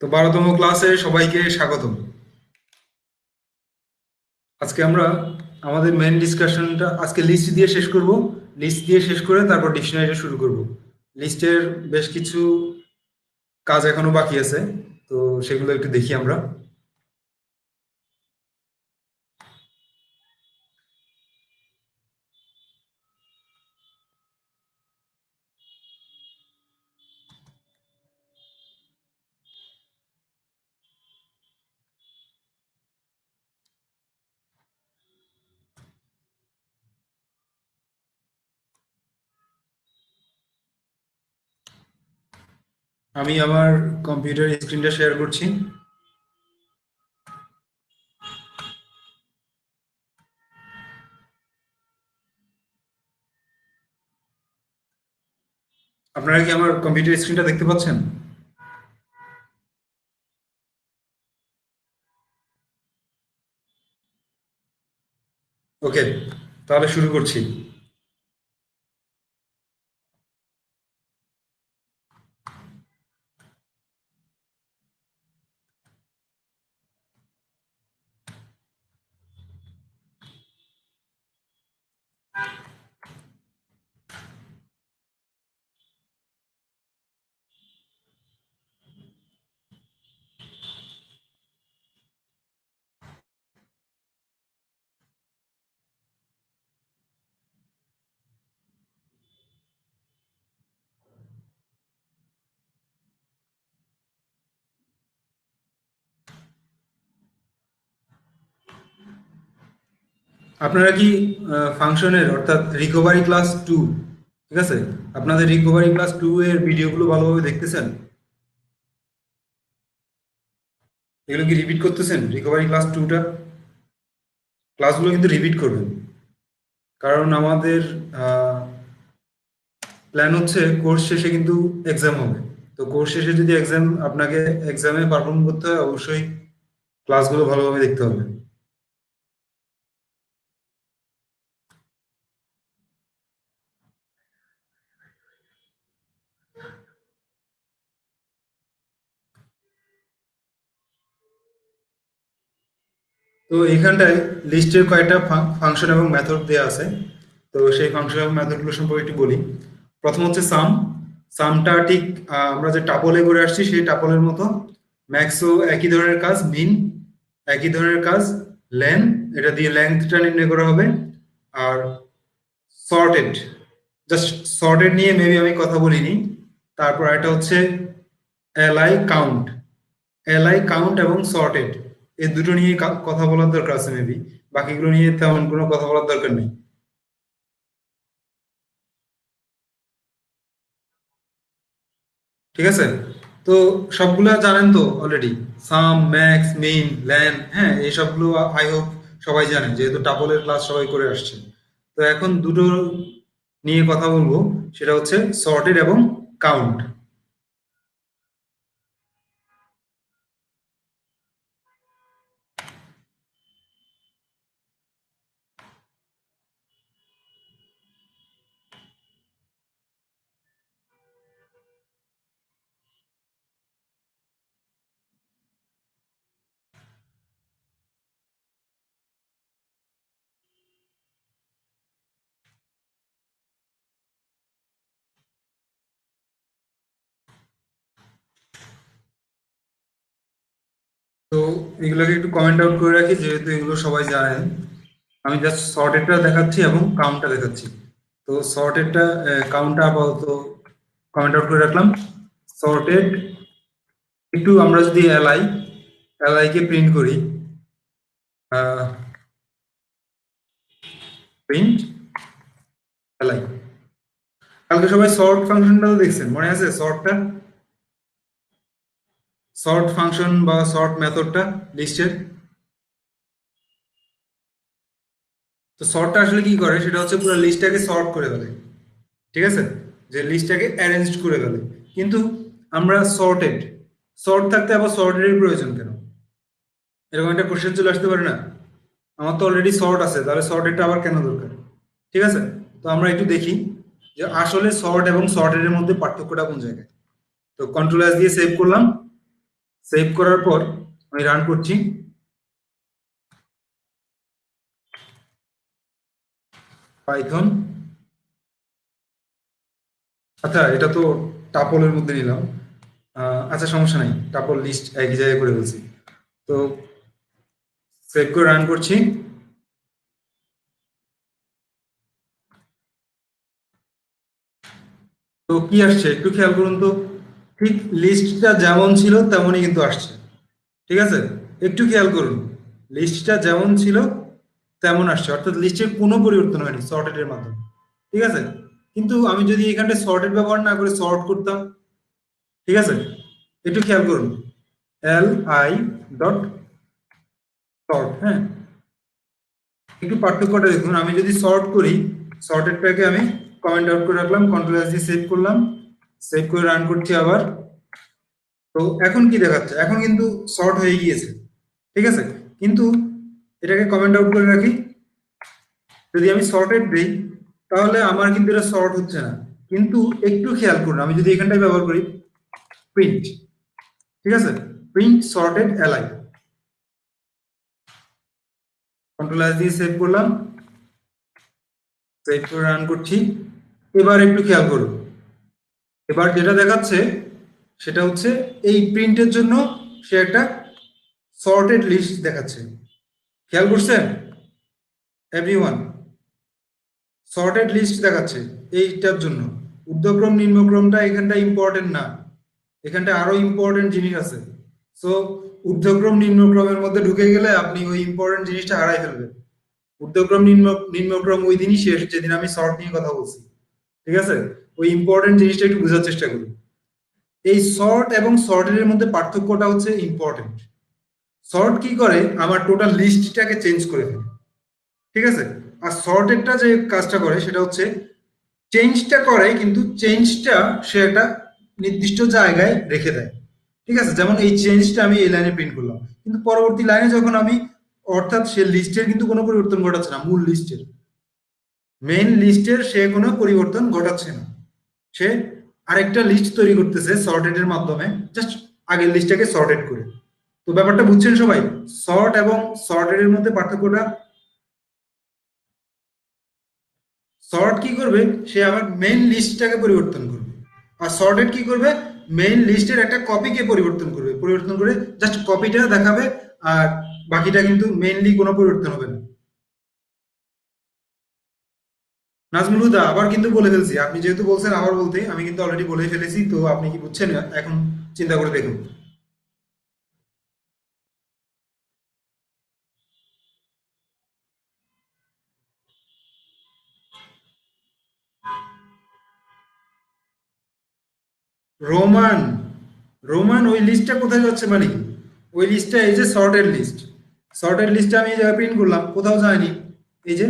তো 12তম ক্লাসে সবাইকে স্বাগতম। আজকে আমরা আমাদের মেন ডিসকাশনটা আজকে লিস্ট দিয়ে শেষ করব। লিস্ট দিয়ে শেষ করে তারপর ডিকশনারিটা শুরু করব। লিস্টের বেশ কিছু কাজ এখনো বাকি আছে, তো সেগুলো একটু দেখি আমরা। আমি আমার কম্পিউটার স্ক্রিনটা শেয়ার করছি। আপনারা কি আমার কম্পিউটার স্ক্রিনটা দেখতে পাচ্ছেন? ওকে, তাহলে শুরু করছি। আপনারা কি ফাংশনের অর্থাৎ রিকভারি ক্লাস 2, ঠিক আছে, আপনাদের রিকভারি ক্লাস 2 এর ভিডিওগুলো ভালোভাবে দেখতেছেন? এগুলো কি রিপিট করতেছেন? রিকভারি ক্লাস 2টা ক্লাসগুলো কিন্তু রিপিট করবেন, কারণ আমাদের প্ল্যান হচ্ছে কোর্স শেষে কিন্তু এক্সাম হবে। তো কোর্স শেষে যদি আপনাকে এক্সামে পারফর্ম করতে হয়, অবশ্যই ক্লাসগুলো ভালোভাবে দেখতে হবে। তো এইখানটায় লিস্টের কয়েকটা ফাংশন এবং মেথড দেওয়া আছে। তো সেই ফাংশন এবং মেথডগুলো সম্পর্কে একটু বলি। প্রথম হচ্ছে সাম। সামটা ঠিক আমরা যে টাপলে করে আসছি সেই টাপলের মতো। ম্যাক্সও একই ধরনের কাজ, মিন একই ধরনের কাজ, লেন এটা দিয়ে লেন্থটা নির্ণয় করা হবে। আর সর্টেড, জাস্ট সর্টেড নিয়ে মেবি আমি কথা বলিনি। তারপর এটা হচ্ছে এলআই কাউন্ট। এলআই কাউন্ট এবং সর্টেড এই দুটো নিয়ে কথা বলার দরকার আছে মেবি। বাকিগুলো নিয়ে তেমন কোনো কথা বলার দরকার নেই। ঠিক আছে? তো সবগুলা জানেন তো অলরেডি। সাম, ম্যাক্স, মিন, ল্যান, হ্যাঁ এই সবগুলো আই হোপ সবাই জানেন, যেহেতু টাপলের ক্লাস সবাই করে আসছে। তো এখন দুটো নিয়ে কথা বলবো, সেটা হচ্ছে সর্টেড এবং কাউন্ট। তো এগুলোকে একটু কমেন্ট আউট করে রাখি, যেহেতু এগুলো সবাই জানেন। আমি জাস্ট সর্টেডটা দেখাচ্ছি এবং কাউন্টটা দেখাচ্ছি। তো সর্টেডটা, কাউন্টটা আপাতত কমেন্ট আউট করে রাখলাম। সর্টেড একটু আমরা যদি এলআই কে প্রিন্ট করি, প্রিন্ট এলআই। কালকে সবাই সর্ট ফাংশনটা দেখছেন, মনে আছে? সর্টটা, সর্ট ফাংশন বা সর্ট মেথডটা লিস্টের। তো সর্টটা আসলে কি করে, সেটা হচ্ছে পুরো লিস্টটাকে সর্ট করে ফেলে। ঠিক আছে, যে লিস্টটাকে অ্যারেঞ্জ করে ফেলে। কিন্তু আমরা সর্টেড, সর্ট থাকতে আবার সর্টেড প্রয়োজন কেন? এরকম একটা কোশ্চেন চলে আসতে পারে না? আমার তো অলরেডি সর্ট আছে, তাহলে সর্টেডটা আবার কেন দরকার? ঠিক আছে, তো আমরা একটু দেখি যে আসলে সর্ট এবং সর্টেড এর মধ্যে পার্থক্যটা কোন জায়গায়। তো কন্ট্রোল এস দিয়ে সেভ করলাম। সেভ করার পর আমি রান করছি। পাইথন, আচ্ছা এটা তো টাপলের মধ্যে নিলাম। আচ্ছা সমস্যা নাই, টাপল লিস্ট একই জায়গায় করে ফেলছি। তো সেভ করে রান করছি। তো কি আসছে একটু খেয়াল করুন তো। ঠিক লিস্টটা যেমন ছিল তেমনই কিন্তু আসছে। ঠিক আছে, একটু খেয়াল করুন, লিস্টটা যেমন ছিল তেমন আসছে, অর্থাৎ লিস্টের কোনো পরিবর্তন হয়নি সর্টেড এর মাধ্যমে। ঠিক আছে, কিন্তু আমি যদি এখানটা সর্টেড ব্যবহার না করে সর্ট করতাম, ঠিক আছে, একটু খেয়াল করুন, এল আই ডট সর্ট, হ্যাঁ, একটু পার্থক্যটা দেখুন। আমি যদি সর্ট করি, সর্টেডটাকে আমি কমেন্ট আউট করে রাখলাম, কন্ট্রোল এস দিয়ে সেভ করলাম, সেভ করে রান করছি আবার। তো এখন কি দেখাচ্ছে, এখন কিন্তু শর্ট হয়ে গিয়েছে। ঠিক আছে, কিন্তু এটাকে কমেন্ট আউট করে রাখি, যদি আমি শর্টেড দিই তাহলে আমার কিন্তু এটা শর্ট হচ্ছে না। কিন্তু একটু খেয়াল করুন, আমি যদি এখানটায় ব্যবহার করি প্রিন্ট, ঠিক আছে, প্রিন্ট শর্টেড এলাই, কন্ট্রোল এস দিয়ে সেভ করলাম, সেভ করে রান করছি। এবার একটু খেয়াল করুন, এবার যেটা দেখাচ্ছে সেটা হচ্ছে এই প্রিন্টের জন্য সে একটা সর্টেড লিস্ট দেখাচ্ছে। খেয়াল করছেন এভরিওয়ান? সর্টেড লিস্ট দেখাচ্ছে এইটার জন্য। ঊর্ধ্বক্রম নিম্নক্রমটা এখানটা ইম্পর্টেন্ট না, এখানটা আরো ইম্পর্টেন্ট জিনিস আছে। সো ঊর্ধ্বক্রম নিম্নক্রমের মধ্যে ঢুকে গেলে আপনি ওই ইম্পর্টেন্ট জিনিসটা হারাই ফেলবেন। ঊর্ধ্বক্রম নিম্নক্রম ওই দিনই শেষ যেদিন আমি শর্ট নিয়ে কথা বলছি। ঠিক আছে, ওই ইম্পর্টেন্ট জিনিসটা একটু বোঝার চেষ্টা করি। এই শর্ট এবং শর্টের মধ্যে পার্থক্যটা হচ্ছে ইম্পর্টেন্ট। শর্ট কি করে, আমার টোটাল লিস্টটাকে চেঞ্জ করে ফেলে। ঠিক আছে, আর শর্টেরটা যে কাজটা করে সেটা হচ্ছে চেঞ্জটা করে, কিন্তু চেঞ্জটা সে একটা নির্দিষ্ট জায়গায় রেখে দেয়। ঠিক আছে, যেমন এই চেঞ্জটা আমি এই লাইনে প্রিন্ট করলাম, কিন্তু পরবর্তী লাইনে যখন আমি, অর্থাৎ সে লিস্টের কিন্তু কোনো পরিবর্তন ঘটাচ্ছে না, মূল লিস্টের, মেইন লিস্টের সে কোনো পরিবর্তন ঘটাচ্ছে না। সে আরেকটা লিস্ট তৈরি করতেছে সর্টেড এর মাধ্যমে, জাস্ট আগের লিস্টটাকে সর্টেড করে। তো ব্যাপারটা বুঝছেন সবাই? সর্ট এবং সর্টেড এর মধ্যে পার্থক্যটা, সর্ট কি করবে, সে আবার মেইন লিস্টটাকে পরিবর্তন করবে। আর সর্টেড কি করবে, মেইন লিস্টের একটা কপিকে পরিবর্তন করবে, পরিবর্তন করে জাস্ট কপিটা দেখাবে, আর বাকিটা কিন্তু মেইনলি কোনো পরিবর্তন হবে না। নাজমুল হুদা আবার কিন্তু বলে ফেলছি, আপনি যেহেতু বলছেন আবার বলতে, আমি কিন্তু অলরেডি বলে ফেলেছি, তো আপনি কি বুঝছেন এখন? চিন্তা করে দেখুন। রোমান, রোমান ওই লিস্টটা কোথায় যাচ্ছে মানে কি? ওই লিস্টটা এই যে সর্টেড লিস্ট, সর্টেড লিস্টটা আমি এই জায়গায় প্রিন্ট করলাম, কোথাও যায়নি। এই যে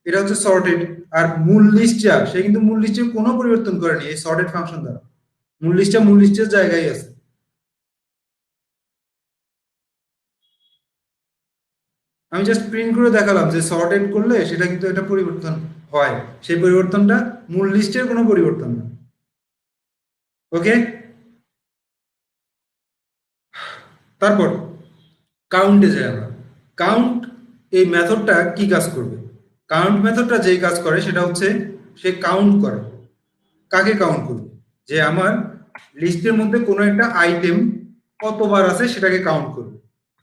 এটা হচ্ছে সর্টেড। আর মূল লিস্টটা সে কিন্তু মূল লিস্টে কোনো পরিবর্তন করেনি এই সর্টেড ফাংশন দ্বারা। মূল লিস্টটা মূল লিস্টের জায়গায় আছে। আমি জাস্ট প্রিন্ট করে দেখালাম যে সর্টেড করলে সেটা কিন্তু একটা পরিবর্তন হয়, সেই পরিবর্তনটা মূল লিস্টের কোনো পরিবর্তন না। ওকে, তারপর কাউন্টে যাই আমরা। কাউন্ট এই মেথডটা কি কাজ করবে? কাউন্ট মেথডটা যেই কাজ করে সেটা হচ্ছে সে কাউন্ট করে। কাকে কাউন্ট করবে? যে আমার লিস্টের মধ্যে কোনো একটা আইটেম কতবার আছে সেটাকে কাউন্ট করবে।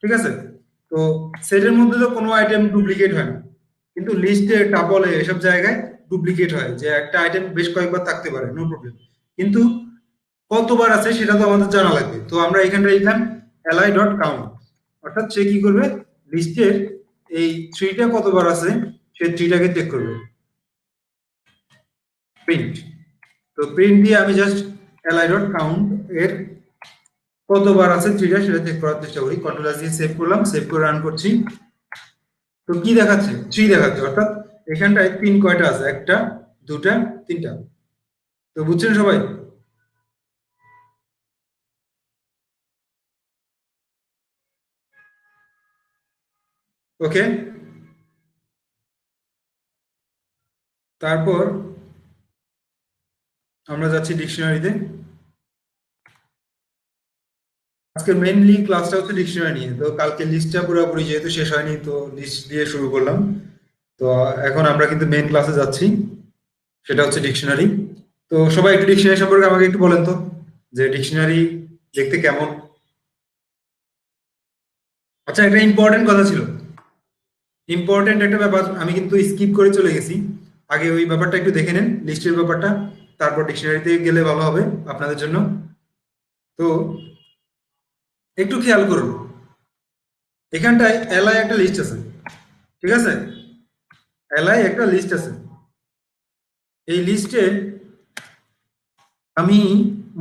ঠিক আছে, তো সেটের মধ্যে তো কোনো আইটেম ডুপ্লিকেট হয় না, কিন্তু লিস্টে টাপলে এসব জায়গায় ডুপ্লিকেট হয়, যে একটা আইটেম বেশ কয়েকবার থাকতে পারে, নো প্রবলেম। কিন্তু কতবার আছে সেটা তো আমাদের জানা লাগবে। তো আমরা এখানটা লিখলাম লি ডট কাউন্ট, অর্থাৎ সে কি করবে, লিস্টের এই ট্রিটা কতবার আছে সে ট্রিটাকে চেক করবে। প্রিন্ট, তো প্রিন্ট দিয়ে আমি জাস্ট লি ডট কাউন্ট এর কতবার আছে ট্রিটা সেটা চেক করার চেষ্টা করি। কন্ট্রোল এস দিয়ে সেভ করলাম, সেভ করে রান করছি। তো কি দেখাচ্ছে, থ্রি দেখাচ্ছে, অর্থাৎ এখানটায় তিন কয়টা আছে, একটা, দুটা, তিনটা। তো বুঝছেন সবাই? ওকে, তারপর আমরা যাচ্ছি ডিকশনারিতে। আজকে মেইনলি ক্লাসটা হচ্ছে ডিকশনারি নিয়ে। তো কালকে লিস্টটা পুরোপুরি যেহেতু শেষ হয়নি, তো লিস্ট দিয়ে শুরু করলাম। তো এখন আমরা কিন্তু মেইন ক্লাসে যাচ্ছি, সেটা হচ্ছে ডিকশনারি। তো সবাই একটু ডিকশনারি সম্পর্কে আমাকে একটু বলেন তো, যে ডিকশনারি দেখতে কেমন। আচ্ছা, একটা ইম্পর্টেন্ট কথা ছিল, ইম্পর্টেন্ট একটা ব্যাপার আমি কিন্তু স্কিপ করে চলে গেছি। আগে ওই ব্যাপারটা একটু দেখে নেন, লিস্টের ব্যাপারটা, তারপর ডিকশনারিতে গেলে ভালো হবে আপনাদের জন্য। তো একটু খেয়াল করুন, এখানটায় এলআই একটা লিস্ট আছে, ঠিক আছে? এলআই একটা লিস্ট আছে। এই লিস্টে আমি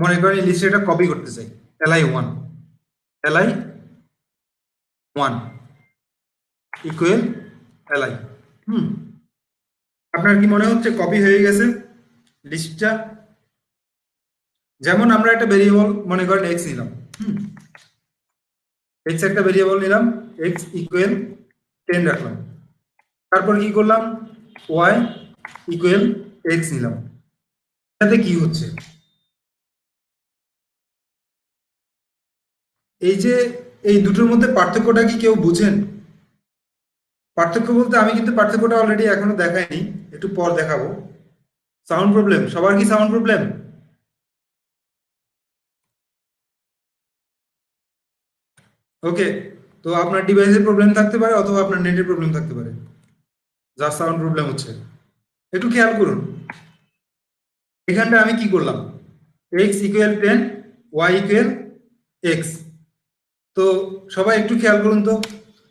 মনে করেন এই লিস্টে একটা কপি করতে চাই। LI 1, LI 1 equal LI. হুম, আপনার কি মনে হচ্ছে কপি হয়ে গেছে লিস্টটা? যেমন আমরা একটা ভেরিয়েবল মনে করেন এক্স নিলাম। হুম, এক্স একটা ভেরিয়েবল নিলাম, এক্স ইকুয়াল 10 রাখলাম। তারপর কি করলাম, ওয়াই ইকুয়াল এক্স নিলাম। এটাতে কি হচ্ছে, এই যে এই দুটোর মধ্যে পার্থক্যটা কি কেউ বুঝেন? পার্থক্য বলতে আমি কিন্তু পার্থক্যটা অলরেডি এখনো দেখাইনি, একটু পর দেখাবো। সাউন্ড প্রবলেম, সবার কি সাউন্ড প্রবলেম? ওকে, তো আপনার ডিভাইসের প্রবলেম থাকতে পারে অথবা আপনার নেটের প্রবলেম থাকতে পারে, যার সাউন্ড প্রবলেম হচ্ছে। একটু খেয়াল করুন, এখানটা আমি কি করলাম, x equal 10, y equal x. তো সবাই একটু খেয়াল করুন তো,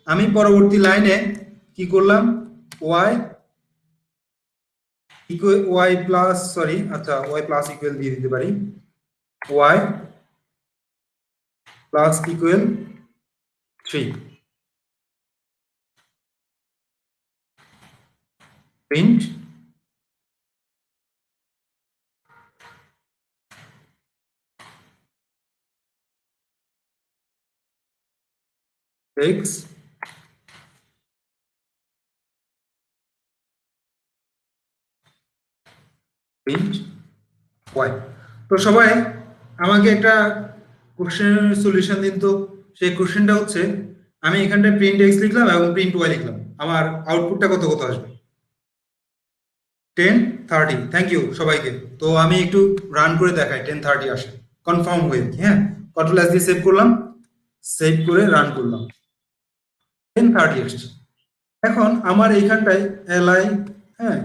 আমি পরবর্তী লাইনে কি করলাম, y equal y plus, sorry, আচ্ছা ওয়াই প্লাস ইকুয়াল দিয়ে দিতে পারি, y plus equal 3, print x print y. তো সবাই আমাকে একটা কোশ্চেনের সলিউশন দিন তো। সেই কোশ্চেনটা হচ্ছে, আমি এখানটায় প্রিন্ট এক্স লিখলাম এবং প্রিন্ট ওয়াই লিখলাম, আমার আউটপুটটা কত কত আসবে? 1030। থ্যাংক ইউ সবাইকে। তো আমি একটু রান করে দেখাই 1030 আসে কনফার্ম হয়ে, হ্যাঁ। কন্ট্রোল এস দিয়ে সেভ করলাম, সেভ করে রান করলাম, 1030 আসছে। এখন আমার এইখানটায় এলআই, হ্যাঁ,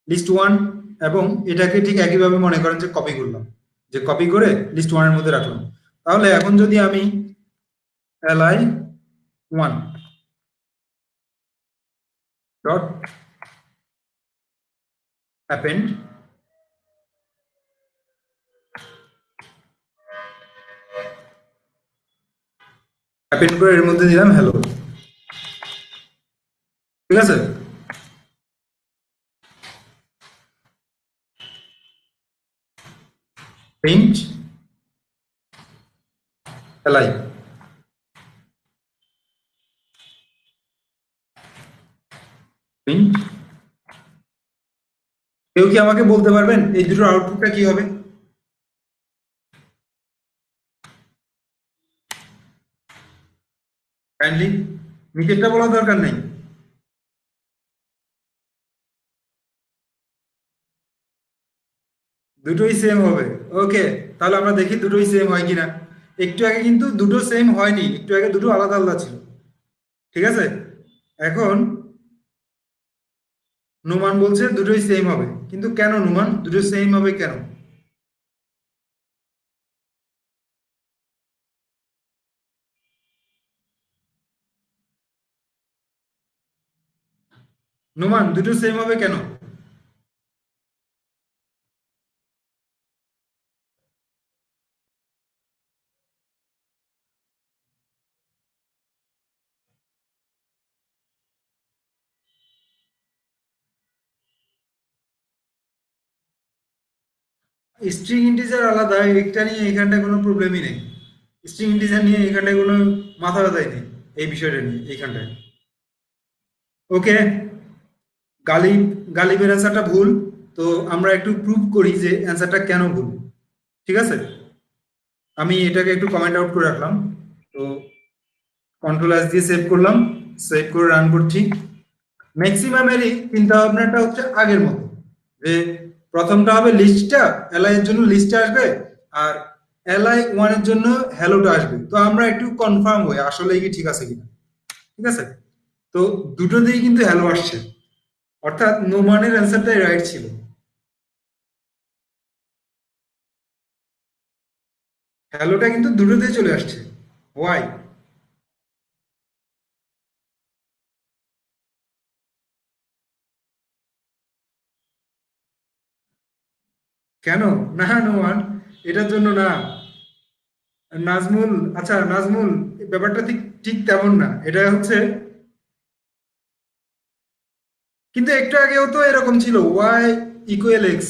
লিস্ট 1, এবং এটাকে ঠিক একইভাবে মনে করেন যে কপি করলাম, যে কপি করে লিস্ট 1 এর মধ্যে রাখলাম। তাহলে এখন যদি আমি এলআই 1 ডট অ্যাপেন্ড, অ্যাপেন্ড করে এর মধ্যে দিলাম হ্যালো, ঠিক আছে? Print LI, print. কেউ কি আমাকে বলতে পারবেন এই দুটোর আউটপুটটা কি হবে? কাইন্ডলি, নিচেরটা বলার দরকার নেই। দুটোই সেম হবে। ওকে, তাহলে আমরা দেখি দুটোই সেম হয় কিনা। একটু আগে কিন্তু দুটো সেম হয়নি, একটু আগে দুটো আলাদা আলাদা ছিল, ঠিক আছে? এখন নুমান বলছে দুটোই সেম হবে, কিন্তু কেন নুমান দুটো সেম হবে কেন? নুমান দুটো সেম হবে কেন? স্ট্রিং ইন্টিজার আলাদা, একটা নিয়ে এখানটায় কোনো প্রবলেমই নেই। স্ট্রিং ইন্টিজার নিয়ে এখানটায় কোনো মাথা ব্যথাই নেই, এই বিষয়টা নিয়ে এইখানটায়। ওকে, গালিব, গালিবের অ্যান্সারটা ভুল। তো আমরা একটু প্রুভ করি যে অ্যান্সারটা কেন ভুল, ঠিক আছে? আমি এটাকে একটু কমেন্ট আউট করে রাখলাম। তো কন্ট্রোল এস দিয়ে সেভ করলাম, সেভ করে রান করছি। ম্যাক্সিমামেরই চিন্তা ভাবনাটা হচ্ছে আগের মতো, যে প্রথমটা হবে লিস্টটা, এলআই এর জন্য লিস্টটা আসবে, আর এলআই ওয়ান এর জন্য হ্যালোটা আসবে। তো আমরা একটু কনফার্ম হই আসলে কি ঠিক আছে কিনা। ঠিক আছে, তো দুটোতেই কিন্তু হ্যালো আসছে, অর্থাৎ নোমানের অ্যান্সারটাই রাইট ছিল। হ্যালোটা কিন্তু দুটোতেই চলে আসছে। ওয়াই? কেন? না নোমান, এটার জন্য না। নাজমুল, আচ্ছা নাজমুল, এই ব্যাপারটা ঠিক ঠিক তেমন না, এটা হচ্ছে, কিন্তু একটু আগেও তো এরকম ছিল, ওয়াই ইকুয়াল এক্স।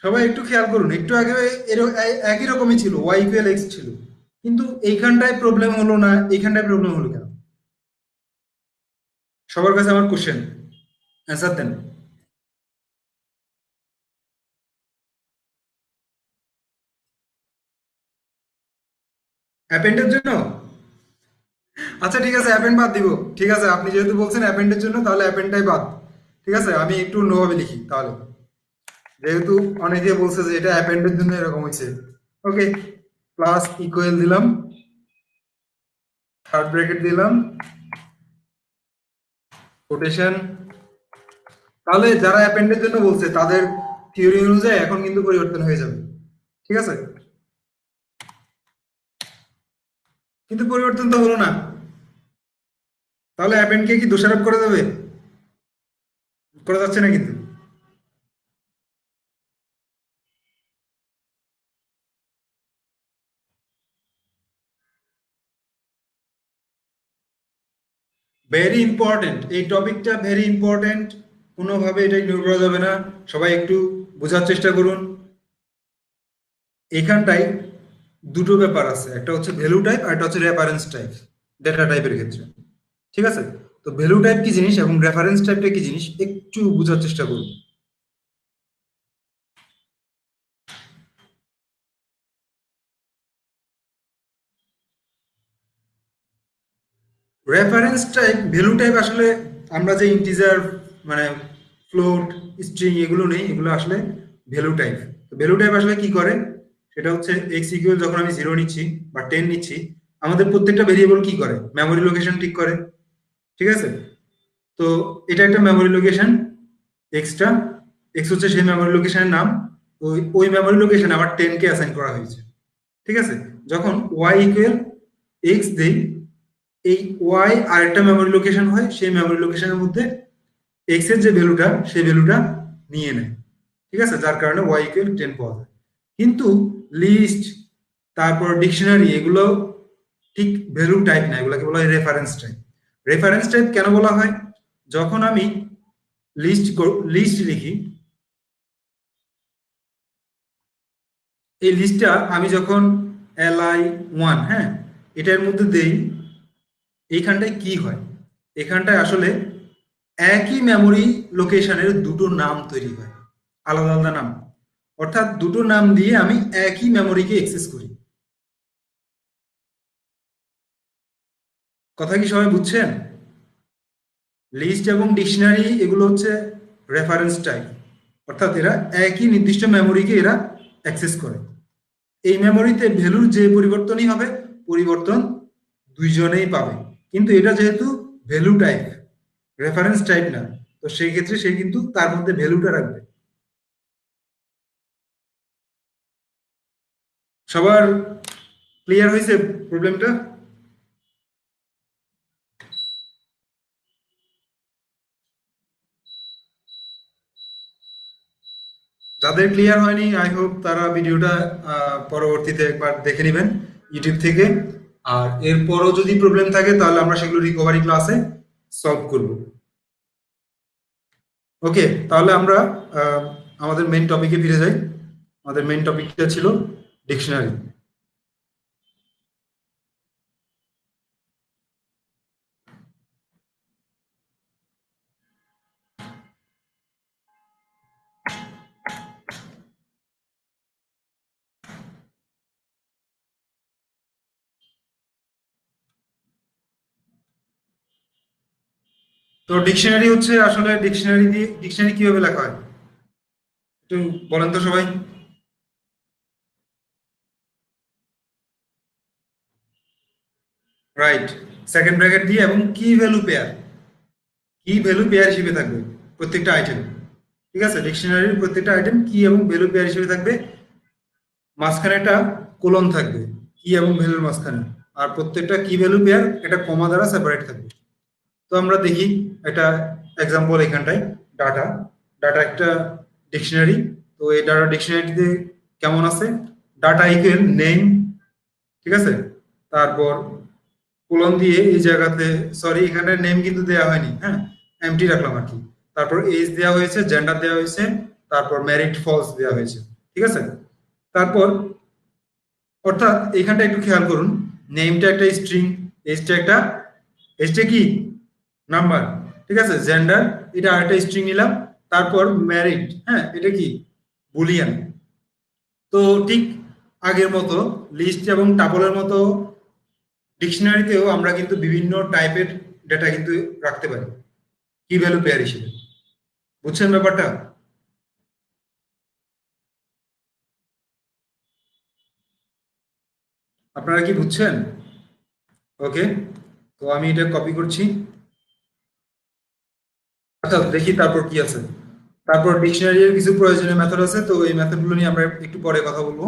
সবাই একটু খেয়াল করুন, একটু আগে একই রকমই ছিল, ওয়াই ইকুয়াল এক্স ছিল। কিন্তু এইখানটায় প্রবলেম হলো না, এইখানটায় প্রবলেম হলো কেন? সবার কাছে আমার কোশ্চেন, অ্যান্সার দেন। অ্যাপেন্ডের জন্য? আচ্ছা ঠিক আছে, অ্যাপেন্ড বাদ দিব। ঠিক আছে, আপনি যেহেতু বলছেন অ্যাপেন্ডের জন্য, তাহলে অ্যাপেন্ডটাই বাদ। ঠিক আছে, আমি একটু অন্যভাবে লিখি তাহলে, যেহেতু অনেকে বলছে যে এটা অ্যাপেন্ডের জন্য এরকম হয়েছে। ওকে, প্লাস ইকুয়াল দিলাম, থার্ড ব্র্যাকেট দিলাম, কোটেশন। তাহলে যারা অ্যাপেন্ডের জন্য বলছে তাদের থিওরি অনুযায়ী এখন কিন্তু পরিবর্তন হয়ে যাবে। ঠিক আছে, কিন্তু পরিবর্তন তো হলো না। তাহলে অ্যাপেন্ডকে কি দোষারোপ করা যাবে? করা যাচ্ছে না কিন্তু। ভেরি ইম্পর্টেন্ট, এই টপিকটা ভেরি ইম্পর্টেন্ট, কোনোভাবে এটা ইগনোর করা যাবে না। সবাই একটু বোঝার চেষ্টা করুন। এখানটায় দুটো ব্যাপার আছে, একটা হচ্ছে ভ্যালু টাইপ আর একটা হচ্ছে রেফারেন্স টাইপ, ডেটা টাইপের ক্ষেত্রে। ঠিক আছে, তো ভ্যালু টাইপ কি জিনিস এবং রেফারেন্স টাইপটা কি জিনিস একটু বোঝার চেষ্টা করুন। রেফারেন্স টাইপ, ভ্যালু টাইপ আসলে আমরা যে ইন্টিজার, মানে ফ্লোট, স্ট্রিং এগুলো নেই, এগুলো আসলে ভ্যালু টাইপ। তো ভ্যালু টাইপ আসলে কি করে, সেটা হচ্ছে এক্স ইকুয়াল যখন আমি 0 নিচ্ছি বা 10 নিচ্ছি, আমাদের প্রত্যেকটা ভেরিয়েবল কি করে, মেমোরি লোকেশন ঠিক করে। ঠিক আছে, তো এটা একটা মেমোরি লোকেশন, এক্সট্রা, এক্স হচ্ছে সেই মেমোরি লোকেশনের নাম। ওই ওই মেমোরি লোকেশন আবার 10 কে অ্যাসাইন করা হয়েছে। ঠিক আছে, যখন ওয়াই ইকুয়াল এক্স দেই, এই ওয়াই আরেকটা মেমোরি লোকেশন হয়, সেই মেমোরি লোকেশনের মধ্যে এক্স এর যে ভ্যালুটা সেই ভ্যালুটা নিয়ে নেয়। ঠিক আছে, যার কারণে ওয়াই ইকুয়াল 10 পাওয়া যায়। কিন্তু লিস্ট, তারপর ডিকশনারি, এগুলো ঠিক ভ্যালু টাইপ না, এগুলোকে বলা হয় রেফারেন্স টাইপ। রেফারেন্স টাইপ কেন বলা হয়? যখন আমি লিস্ট লিস্ট লিখি, এই লিস্টটা আমি যখন এলআই ওয়ান, হ্যাঁ, এটার মধ্যে দেই, এইখানটায় কি হয়, এখানটায় আসলে একই মেমোরি লোকেশনের দুটো নাম তৈরি হয়, আলাদা আলাদা নাম। অর্থাৎ দুটো নাম দিয়ে আমি একই মেমোরিকে অ্যাক্সেস করি। কথা কি সবাই বুঝছেন? লিস্ট এবং ডিকশনারি এগুলো হচ্ছে রেফারেন্স টাইপ, অর্থাৎ এরা একই নির্দিষ্ট মেমোরিকে এরা অ্যাক্সেস করে। এই মেমোরিতে ভ্যালুর যে পরিবর্তনই হবে, পরিবর্তন দুইজনেই পাবে। কিন্তু এটা যেহেতু ভ্যালু টাইপ, রেফারেন্স টাইপ না, তো সেই ক্ষেত্রে সে কিন্তু তার মধ্যে ভ্যালুটা রাখবে। সবার ক্লিয়ার হয়েছে প্রবলেমটা? যাদের ক্লিয়ার হয়নি, আই হোপ তারা ভিডিওটা পরবর্তীতে একবার দেখে নেবেন ইউটিউব থেকে। আর এরপরও যদি প্রবলেম থাকে তাহলে আমরা সেগুলো রিকভারি ক্লাসে সলভ করব। ওকে, তাহলে আমরা আহ, আমাদের মেইন টপিকে ফিরে যাই। আমাদের মেইন টপিকটা ছিল ডিকশনারি। তো ডিকশনারি হচ্ছে আসলে ডিকশনারি কিভাবে লেখা হয় একটু বলেন তো সবাই। রাইট, সেকেন্ড ব্র্যাকেট দিয়ে এবং কি ভ্যালু পেয়ার, কি ভ্যালু পেয়ার হিসেবে থাকবে প্রত্যেকটা আইটেম। ঠিক আছে, ডিকশনারির প্রত্যেকটা আইটেম কি এবং ভ্যালু পেয়ার হিসেবে থাকবে, মাঝখানে একটা কোলন থাকবে কি এবং ভ্যালুর মাঝখানে, আর প্রত্যেকটা কি ভ্যালু পেয়ার একটা কমা দ্বারা সেপারেট থাকবে। তো আমরা দেখি একটা এক্সাম্পল এখানটায়। ডাটা, ডাটা একটা ডিকশনারি। তো এই ডাটা ডিকশনারিতে কেমন আছে, ডাটা ইকুয়াল নেম, ঠিক আছে, তারপর কোলন দিয়ে এই জায়গাতে, সরি এখানে নেম কিন্তু দেওয়া হয়নি, হ্যাঁ, এমটি রাখলাম আর কি। তারপর এজ দেওয়া হয়েছে, জেন্ডার দেওয়া হয়েছে, তারপর ম্যারিড ফলস দেওয়া হয়েছে, ঠিক আছে। তারপর অর্থাৎ এইখানটা একটু খেয়াল করুন, নেমটা একটা স্ট্রিং, এজটা একটা, এজটা কি নাম্বার, ঠিক আছে, জেন্ডার এটা আরেকটা স্ট্রিং নিলাম, তারপর ম্যারিড, হ্যাঁ এটা কি বুলিয়ান। তো ঠিক আগের মতো লিস্ট এবং টাপলের মতো ডিকশনারিতেও আমরা কিন্তু বিভিন্ন টাইপের ডেটা কিন্তু রাখতে পারি কি ভ্যালু পেয়ার হিসেবে। বুঝছেন ব্যাপারটা? আপনারা কি বুঝছেন? ওকে, তো আমি এটা কপি করছি। আচ্ছা দেখি তারপর কি আছে। তারপর ডিকশনারির কিছু প্রয়োজনীয় মেথড আছে, তো এই মেথডগুলো নিয়ে আমরা একটু পরে কথা বলবো।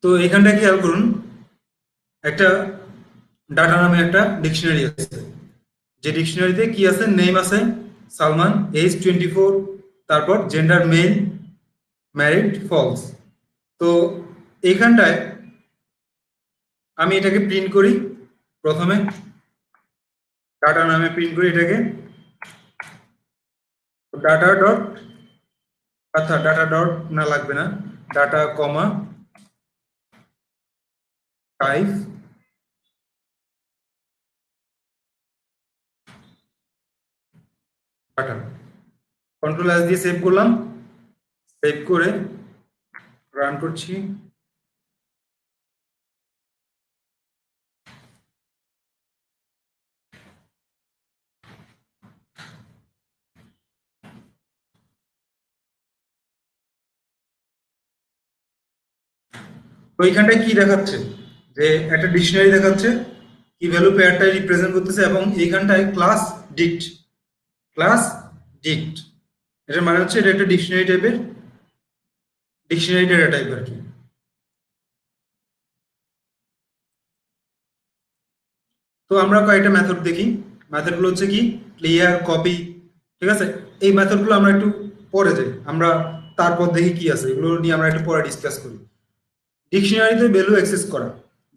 তো এখানটা খেয়াল করুন, একটা ডাটা নামে একটা ডিকশনারি আছে, যে ডিকশনারিতে কি আছে, নেম আছে সালমান, এজ 24, তারপর জেন্ডার মেল, ম্যারিড ফলস। তো এইখানটায় আমি এটাকে প্রিন্ট করি, প্রথমে ডাটা নামে প্রিন্ট করি এটাকে, ডাটা ডট, আচ্ছা ডাটা ডট না লাগবে না, ডাটা কমা টাইপ ডাটা, কন্ট্রোল এস দিয়ে সেভ করলাম, সেভ করে রান করছি। তো এইখানটায় কি দেখাচ্ছে, যে একটা ডিকশনারি দেখাচ্ছে, কি ভ্যালু পেয়ারটাই রিপ্রেজেন্ট করতেছে, এবং এইখানটায় ক্লাস ডিক্ট, ক্লাস ডিক্ট, এটার মানে হচ্ছে এটা একটা ডিকশনারি টাইপের, ডিকশনারি ডেটা টাইপ আর কি। তো আমরা কয়েকটা মেথড দেখি। মেথডগুলো হচ্ছে কি, ক্লিয়ার, কপি, ঠিক আছে। এই মেথডগুলো আমরা একটু পরে যাই, আমরা তারপর দেখি কি আছে, এগুলো নিয়ে আমরা একটু পরে ডিসকাস করি। ডিকশনারিতে ভ্যালু অ্যাক্সেস করা,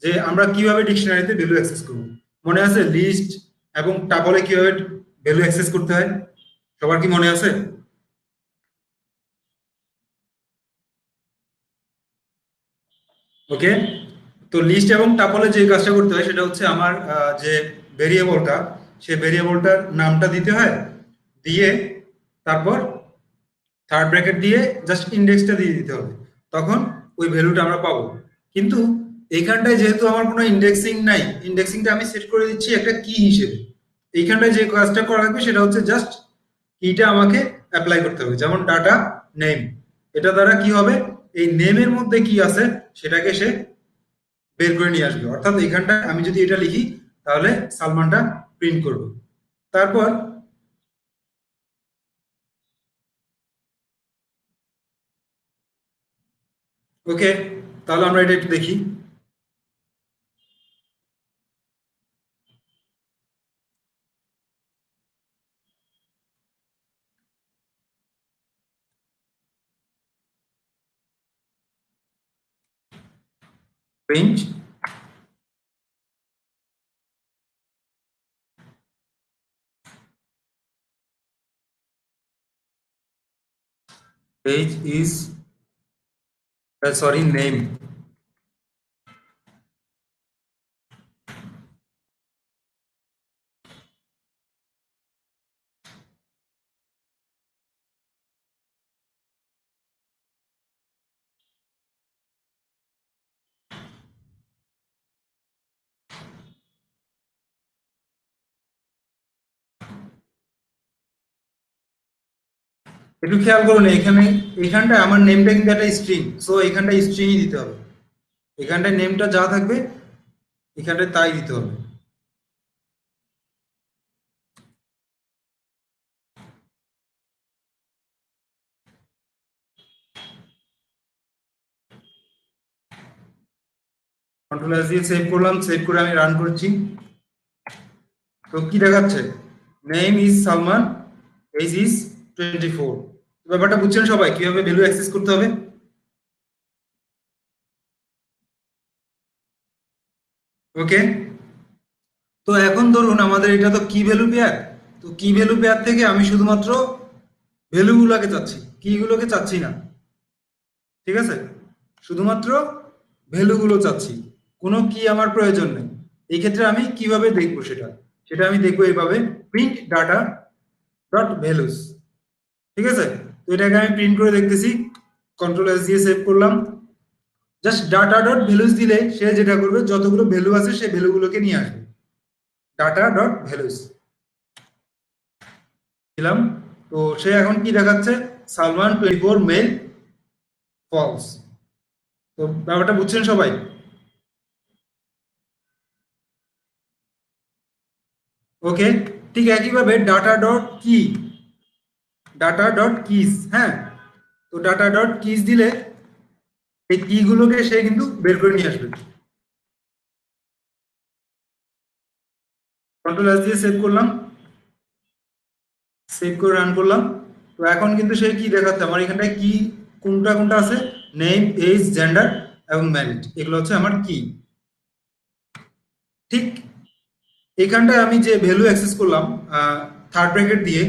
যে আমরা কিভাবে ডিকশনারিতে ভ্যালু অ্যাক্সেস করব, মনে আছে লিস্ট এবং টাবলে কিভাবে ভ্যালু অ্যাক্সেস করতে হয়, সবার কি মনে আছে? ওকে, তো লিস্ট এবং টাপলে যে কাজটা করতে হয় সেটা হচ্ছে আমার যে ভেরিয়েবলটা, সেই ভেরিয়েবলটার নামটা দিতে হয়, দিয়ে তারপর থার্ড ব্র্যাকেট দিয়ে জাস্ট ইন্ডেক্সটা দিয়ে দিতে হবে, তখন ওই ভ্যালুটা আমরা পাবো। কিন্তু এইখানটায় যেহেতু আমার কোনো ইন্ডেক্সিং নাই, ইন্ডেক্সিংটা আমি সেট করে দিচ্ছি একটা কি হিসেবে। এইখানটায় যে কাজটা করা লাগবে সেটা হচ্ছে জাস্ট কিটা আমাকে অ্যাপ্লাই করতে হবে, যেমন ডাটা নেম, এটা দ্বারা কি হবে, এই নেমের মধ্যে কি আছে সেটাকে সে বের করে নিয়ে আসবে। অর্থাৎ এইখানটায় আমি যদি এটা লিখি তাহলে সালমানটা প্রিন্ট করবে। তারপর ওকে, তাহলে আমরা এটা একটু দেখি। Print page is sorry name। একটু খেয়াল করুন এখানে, এখানটায় আমার নেমটা কিন্তু একটা স্ট্রিং, সো এখানটায় স্ট্রিংই দিতে হবে। এখানটায় নেমটা যা থাকবে এখানটায় তাই দিতে হবে। কন্ট্রোল এস দিয়ে সেভ করলাম, সেভ করে আমি রান করছি। তো কি দেখাচ্ছে? Name is Salman, age is 24। ব্যাপারটা বুঝছেন সবাই কিভাবে ভ্যালু অ্যাক্সেস করতে হবে? ওকে। তো এখন ধরুন আমাদের এটা তো কি ভ্যালু পেয়ার, তো কি ভ্যালু পেয়ার থেকে আমি শুধুমাত্র ভ্যালুগুলোকে চাচ্ছি, কিগুলোকে চাচ্ছি না, ঠিক আছে? শুধুমাত্র ভ্যালুগুলো চাচ্ছি, কোনো কি আমার প্রয়োজন নেই। এই ক্ষেত্রে আমি কিভাবে দেখবো সেটা, সেটা আমি দেখবো এইভাবে, প্রিন্ট ডাটা ডট ভ্যালুস, ঠিক আছে? তো এটাকে আমি প্রিন্ট করে দেখতেছি, কন্ট্রোল এস দিয়ে সেভ করলাম। জাস্ট ডাটা ডট ভ্যালুস দিলে সে যেটা করবে যতগুলো ভ্যালু আছে সেই ভ্যালুগুলোকে নিয়ে আসবে। ডাটা ডট ভ্যালুস দিলাম। তো সে এখন কি দেখাচ্ছে? Salman 24 male false. তো ব্যাপারটা বুঝছেন সবাই? ওকে। ঠিক একইভাবে data dot key, data dot keys, হ্যাঁ, তো ডাটা ডট কিজ দিলে এই কি গুলোকে সে কিন্তু বের করে নিয়ে আসবে। কন্ট্রোল এস দিয়ে সেভ করলাম, সেভ করে রান করলাম। তো এখন কিন্তু সে কি দেখাচ্ছে আমার এখানটায়, কি কোনটা কোনটা আছে, নেম এজ জেন্ডার এবং ম্যারিড, এগুলো হচ্ছে আমার কি। ঠিক এখানটায় আমি যে ভ্যালু অ্যাক্সেস করলাম থার্ড ব্র্যাকেট দিয়ে,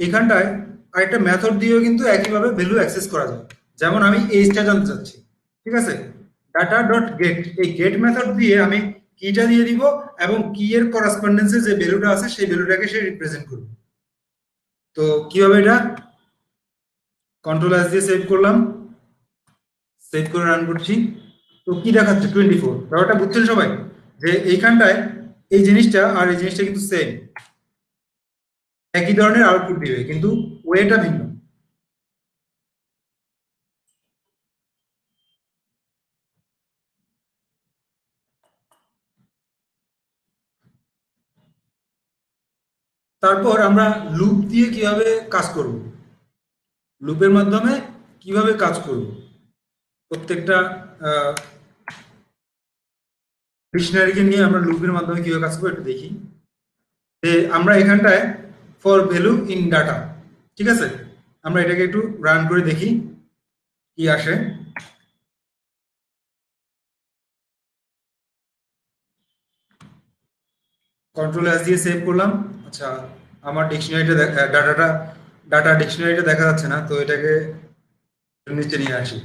এখানটায় আরেকটা মেথড দিয়েও কিন্তু একইভাবে ভ্যালু অ্যাক্সেস করা যায়। যেমন আমি এজটা জানতে চাচ্ছি, ঠিক আছে, ডাটা ডট গেট, এই গেট মেথড দিয়ে আমি কিটা দিয়ে দিব এবং কি এর করাসপন্ডেন্সে যে ভ্যালুটা আছে সেই ভ্যালুটাকে সে রিপ্রেজেন্ট করবে। তো কিভাবে এটা? কন্ট্রোল এস দিয়ে সেভ করলাম, সেভ করে রান করছি। তো কি দেখাচ্ছে? 24। ব্যাপারটা বুঝছেন সবাই যে এইখানটায় এই জিনিসটা আর এই জিনিসটা কিন্তু সেম, একই ধরনের আউটপুট দিবে কিন্তু ওয়েটা ভিন্ন। তারপর আমরা লুপ দিয়ে কিভাবে কাজ করব, লুপের মাধ্যমে কিভাবে কাজ করব, প্রত্যেকটা ডিকশনারিকে নিয়ে আমরা লুপের মাধ্যমে কিভাবে কাজ করবো একটু দেখি। যে আমরা এখানটায় ফর ভ্যালু ইন ডাটা, ঠিক আছে, আমরা এটাকে একটু রান করে দেখি কি আসে। কন্ট্রোল এস দিয়ে সেভ করলাম। আচ্ছা, আমার ডিকশনারিটা ডাটাটা, ডাটা ডিকশনারিটা দেখা যাচ্ছে না, তো এটাকে নিচে নিয়ে আসি।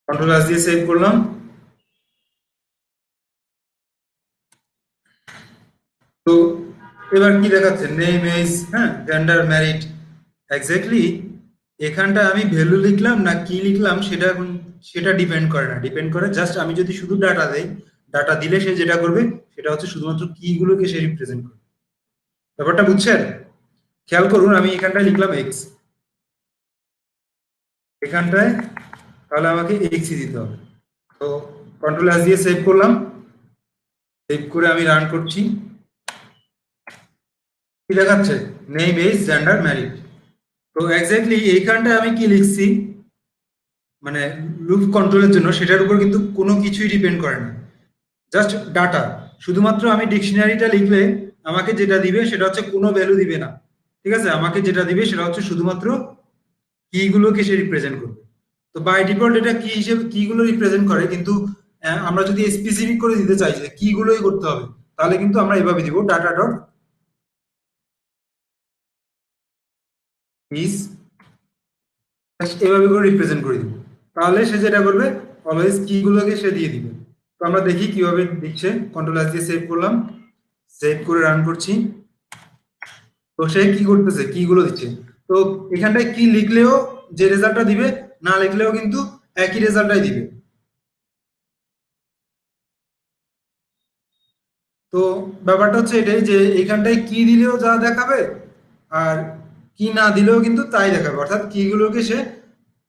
কন্ট্রোল এস দিয়ে সেভ করলাম। তো এবার কি দেখাচ্ছে? নেম এজ, হ্যাঁ, জেন্ডার ম্যারিড। এক্স্যাক্টলি এখানটা আমি ভ্যালু লিখলাম না কি লিখলাম সেটা এখন, সেটা ডিপেন্ড করে না, ডিপেন্ড করে জাস্ট আমি যদি শুধু ডাটা দেই, ডাটা দিলে সে যেটা করবে সেটা হচ্ছে শুধুমাত্র কি গুলোকে সে রিপ্রেজেন্ট করবে। ব্যাপারটা বুঝছেন? খেয়াল করুন আমি এখানটায় লিখলাম এক্স, এখানটায় তাহলে আমাকে এক্সই দিতে হবে। তো কন্ট্রোল এস দিয়ে সেভ করলাম, সেভ করে আমি রান করছি। কি দেখাচ্ছে? Name age gender married. তো এক্স্যাক্টলি এইখানটায় আমি কি লিখছি, মানে লুপ কন্ট্রোলের জন্য সেটার উপর কিন্তু কোনো কিছুই ডিপেন্ড করে না, জাস্ট ডাটা। শুধুমাত্র আমি ডিকশনারিটা লিখলে আমাকে যেটা দিবে সেটা হচ্ছে কোনো ভ্যালু দিবে না, ঠিক আছে, আমাকে যেটা দিবে সেটা হচ্ছে শুধুমাত্র কি গুলোকে সে রিপ্রেজেন্ট করবে। তো বাই ডিফল্ট এটা কি হিসেবে কি গুলো রিপ্রেজেন্ট করে, কিন্তু আমরা যদি স্পেসিফিক করে দিতে চাই যে কি গুলোই করতে হবে, তাহলে কিন্তু আমরা এভাবে দিব ডাটা ডট ইজ, এভাবে করে রিপ্রেজেন্ট করে দিব। তাহলে সে যেটা করবে অলওয়েজ কি গুলোকে সে দিয়ে দিবে। তো আমরা দেখি কিভাবে দিচ্ছে। কন্ট্রোল এস দিয়ে সেভ করলাম, সেভ করে রান করছি। তো সে কি করতেছে, কি গুলো দিচ্ছে। তো এখানটায় কি লিখলেও যে রেজাল্টটা দিবে, না লিখলেও কিন্তু একই রেজাল্টটাই দিবে। তো ব্যাপারটা হচ্ছে এটাই যে এইখানটায় কি দিলেও যা দেখাবে, আর কি না দিলেও কিন্তু তাই দেখাবে, অর্থাৎ কি গুলোকে সে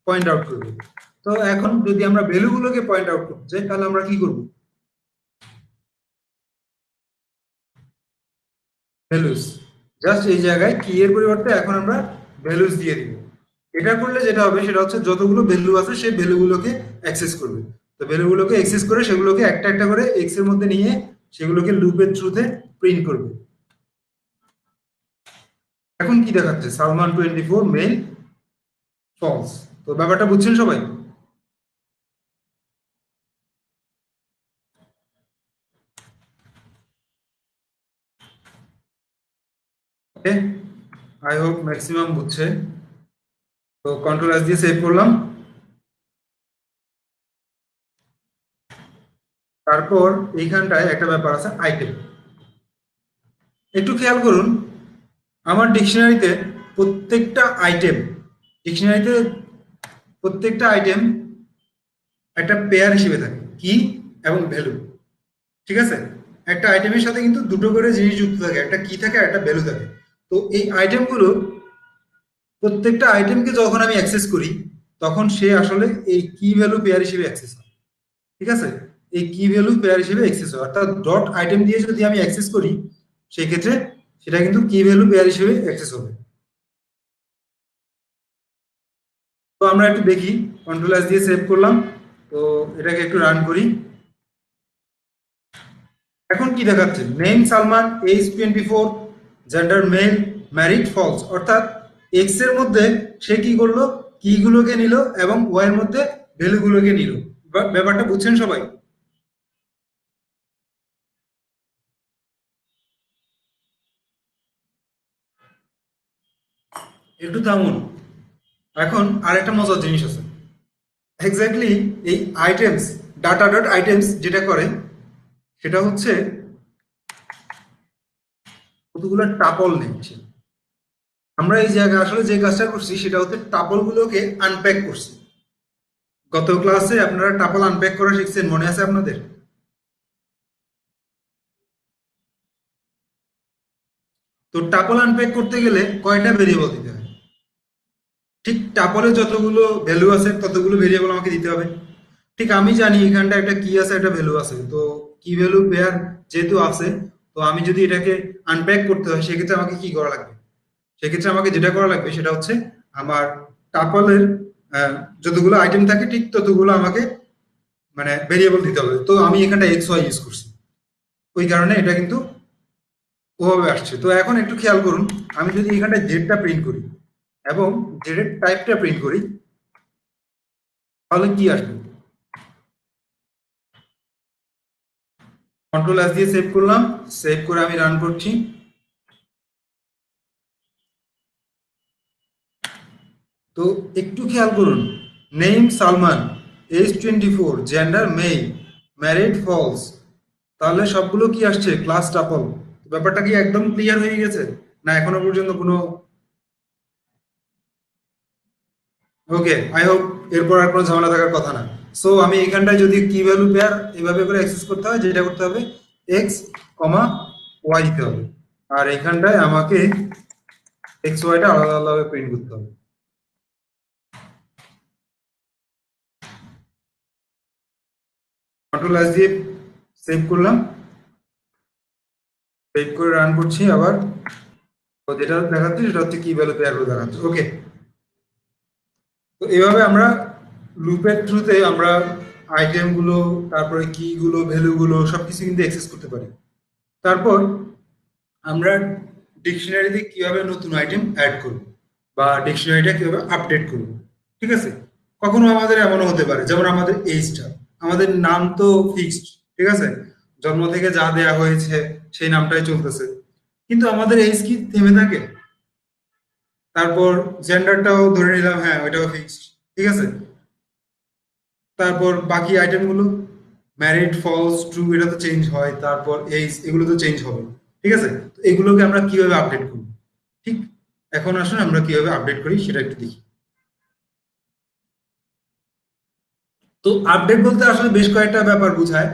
পয়েন্ট আউট করবে। তো এখন যদি আমরা ভ্যালু গুলোকে পয়েন্ট আউট করতে চাই, তাহলে আমরা কি করব? ভ্যালুস, জাস্ট এই জায়গায় কি এর পরিবর্তে এখন আমরা ভ্যালুস দিয়ে দিব। এটা করলে যেটা হবে সেটা হচ্ছে যতগুলো ভ্যালু আছে সেই ভ্যালুগুলোকে অ্যাক্সেস করবে। তো ভ্যালুগুলোকে অ্যাক্সেস করে সেগুলোকে একটা একটা করে এক্স এর মধ্যে নিয়ে সেগুলোকে লুপের থ্রুতে প্রিন্ট করবে। এখন কি দেখাচ্ছে? Salman 24 male false. তো ব্যাপারটা বুঝছেন সবাই? ওকে, আই হোপ ম্যাক্সিমাম বুঝছে। তো কন্ট্রোল এস দিয়ে সেভ করলাম। তারপর এইখানটায় একটা ব্যাপার আছে, আইটেম। একটু খেয়াল করুন, আমার ডিকশনারিতে প্রত্যেকটা আইটেম ডিকশনারিতে প্রত্যেকটা আইটেম একটা পেয়ার হিসেবে থাকে, কি এবং ভ্যালু। ঠিক আছে, একটা আইটেমের সাথে কিন্তু দুটো করে জিনিস যুক্ত থাকে, একটা কি থাকে আর একটা ভ্যালু থাকে। তো এই আইটেমগুলো, প্রত্যেকটা আইটেমকে যখন আমি অ্যাক্সেস করি, তখন সে আসলে এই কি ভ্যালু পেয়ার হিসেবে অ্যাক্সেস হয়। ঠিক আছে, এই কি ভ্যালু পেয়ার হিসেবে অ্যাক্সেস হয়, অর্থাৎ ডট আইটেম দিয়ে যদি আমি অ্যাক্সেস করি, সেই ক্ষেত্রে সেটা কিন্তু কি ভ্যালু পেয়ার হিসেবে অ্যাক্সেস হবে। তো আমরা একটু দেখি, কন্ট্রোল এস দিয়ে সেভ করলাম। তো এটাকে একটু রান করি। এখন কি দেখাচ্ছে? Name Salman, age 24, gender male, married false. অর্থাৎ এক্স এর মধ্যে সে কি করলো, কি গুলোকে নিল এবং ওয়াই এর মধ্যে ভ্যালু গুলোকে নিল। ব্যাপারটা বুঝছেন সবাই? একটু থামুন, এখন আরেকটা মজার জিনিস আছে। এক্স্যাক্টলি এই আইটেমস, ডাটা ডট আইটেমস যেটা করে সেটা হচ্ছে কতগুলো টাপল নিচ্ছে। আমরা এই জায়গায় আসলে যে কাজটা করছি সেটা হচ্ছে টাপল গুলোকে আনপ্যাক করছি। গত ক্লাসে আপনারা টাপল আনপ্যাক করা শিখছেন, মনে আছে আপনাদের? তো টাপল আনপ্যাক করতে গেলে কয়টা ভেরিয়েবল দিতে হয়? ঠিক টাপলে যতগুলো ভ্যালু আছে ততগুলো ভেরিয়েবল আমাকে দিতে হবে। ঠিক আমি জানি এখানটা একটা কি আছে, একটা ভ্যালু আছে। তো কি ভ্যালু পেয়ার যেহেতু আছে, তো আমি যদি এটাকে আনপ্যাক করতে হয় সেক্ষেত্রে আমাকে কি করা লাগবে? সেক্ষেত্রে আমাকে যেটা করা লাগবে সেটা হচ্ছে আমার টাপলের যতগুলো আইটেম থাকে ঠিক ততগুলো আমাকে মানে ভেরিয়েবল দিতে হবে। তো আমি এখানটা এক্স ওয়াই ইউজ করছি, ওই কারণে এটা কিন্তু ওভাবে আসছে। তো এখন একটু খেয়াল করুন, আমি যদি এখানটা জেডটা প্রিন্ট করি এবং জেডের টাইপটা প্রিন্ট করি, তাহলে কি আসবে? কন্ট্রোল এস দিয়ে সেভ করলাম, সেভ করে আমি রান করছি। তো একটু খেয়াল করুন, name Salman, age 24, gender male, married false. তাহলে সবগুলো কি আসছে? Class tuple. ব্যাপারটা কি একদম ক্লিয়ার হয়ে গেছে, না এখনো পর্যন্ত কোনো? ওকে, আই হোপ এরপর আর কোনো ঝামেলা থাকার কথা না। সো আমি এখানটায় যদি কি ভ্যালু পেয়ার এভাবে করে অ্যাক্সেস করতে হয়, যেটা করতে হবে এক্স কমা ওয়াই দিতে হবে, আর এখানটায় আমাকে এক্স ওয়াইটা আলাদা আলাদাভাবে প্রিন্ট করতে হবে। কন্ট্রোল এস দিয়ে সেভ করলাম, সেভ করে রান করছি আবার। তো যেটা দেখাচ্ছে সেটা হচ্ছে কি ভ্যালু পেয়ার করে দেখাচ্ছে। ওকে, তো এইভাবে আমরা লুপের থ্রুতে আমরা আইটেম গুলো, তারপরে কি গুলো, ভ্যালু গুলো সবকিছু কিন্তু অ্যাক্সেস করতে পারি। তারপর আমরা ডিকশনারিতে কিভাবে নতুন আইটেম অ্যাড করব বা ডিকশনারিটা কিভাবে আপডেট করব, ঠিক আছে? কখনো আমাদের এমনও হতে পারে, যেমন আমাদের এইজটা, আমাদের নাম তো ফিক্সড, ঠিক আছে, জন্ম থেকে যা দেয়া হয়েছে সেই নামটাই চলতেছে, কিন্তু আমাদের এইজ কি থেমে থাকে? তারপর জেন্ডারটাও ধরে নিলাম, হ্যাঁ ওইটাও ফিক্সড, ঠিক আছে। তারপর বাকি আইটেমগুলো, ম্যারিড, ফলস, ট্রু, এটা তো চেঞ্জ হয়, তারপর এইজ, এগুলো তো চেঞ্জ হবে, ঠিক আছে। তো এগুলোকে আমরা কিভাবে আপডেট করব, ঠিক, এখন আসলে আমরা কিভাবে আপডেট করি সেটা একটু দেখি। তো আপডেট বলতে আসলে বেশ কয়েকটা ব্যাপার বোঝায়।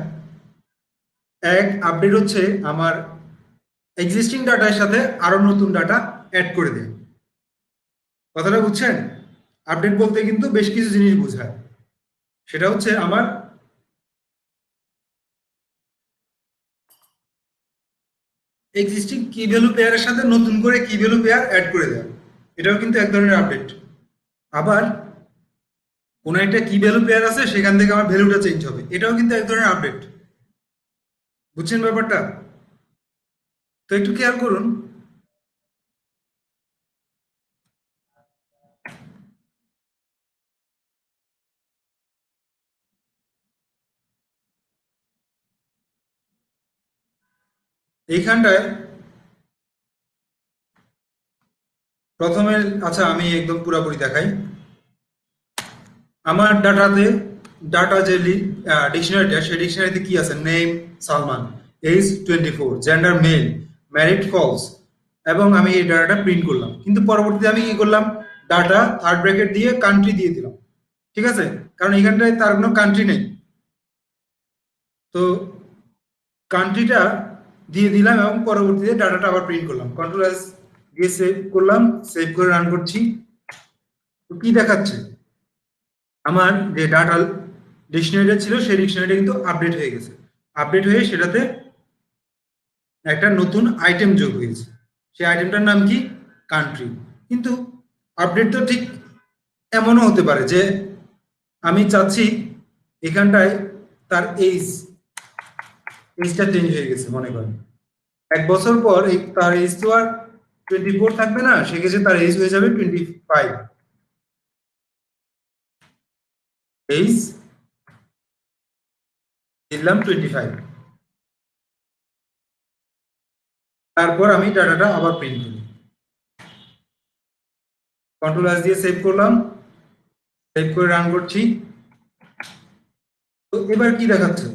এক, আপডেট হচ্ছে আমার এক্সিস্টিং ডাটার সাথে আরো নতুন ডাটা অ্যাড করে দেয়। কথাটা বুঝছেন? আপডেট বলতে কিন্তু বেশ কিছু জিনিস বোঝায়। সেটা হচ্ছে আমার এক্সিস্টিং কি ভ্যালু পেয়ারের সাথে নতুন করে কি ভ্যালু পেয়ার অ্যাড করে দেওয়া, এটাও কিন্তু এক ধরনের আপডেট। আবার কোনো একটা কি ভ্যালু পেয়ার আছে সেখান থেকে আমার ভ্যালুটা চেঞ্জ হবে, এটাও কিন্তু এক ধরনের আপডেট। বুঝছেন ব্যাপারটা? তো একটু খেয়াল করুন। এইখানটায় প্রথমে, আচ্ছা আমি একদম পুরোপুরি দেখাই। আমার ডাটাতে, ডাটা যে ডিকশনারিটা, সেই ডিকশনারিতে কি আছে? Name Salman, age 24, gender male, married false, এবং আমি এই ডাটাটা প্রিন্ট করলাম। কিন্তু পরবর্তীতে আমি কি করলাম? ডাটা থার্ড ব্র্যাকেট দিয়ে কান্ট্রি দিয়ে দিলাম, ঠিক আছে, কারণ এখানটায় তার কোনো কান্ট্রি নেই। তো কান্ট্রিটা দিয়ে দিলাম এবং পরবর্তীতে ডাটাটা আবার প্রিন্ট করলাম, কন্ট্রোল এস দিয়ে সেভ করলাম, সেভ করে রান করছি। তো কি দেখাচ্ছে? আমার যে ডাটা ডিকশনারিটা ছিল সেই ডিকশনারিটা কিন্তু আপডেট হয়ে গেছে। আপডেট হয়ে সেটাতে একটা নতুন আইটেম যোগ হয়েছে। সেই আইটেমটার নাম কি? কান্ট্রি। কিন্তু আপডেট তো ঠিক এমনও হতে পারে যে আমি চাচ্ছি এখানটায় তার এইজটা চেঞ্জ হয়ে গেছে, মনে করেন 1 বছর পর তার এইজ তো আর 24 থাকবে না, সেক্ষেত্রে তার এইজ হয়ে যাবে 25। এইজ দিলাম 25, তারপর আমি ডাটাটা আবার প্রিন্ট করি, কন্ট্রোল এস দিয়ে সেভ করলাম, সেভ করে রান করছি। তো এবার কি দেখাচ্ছে?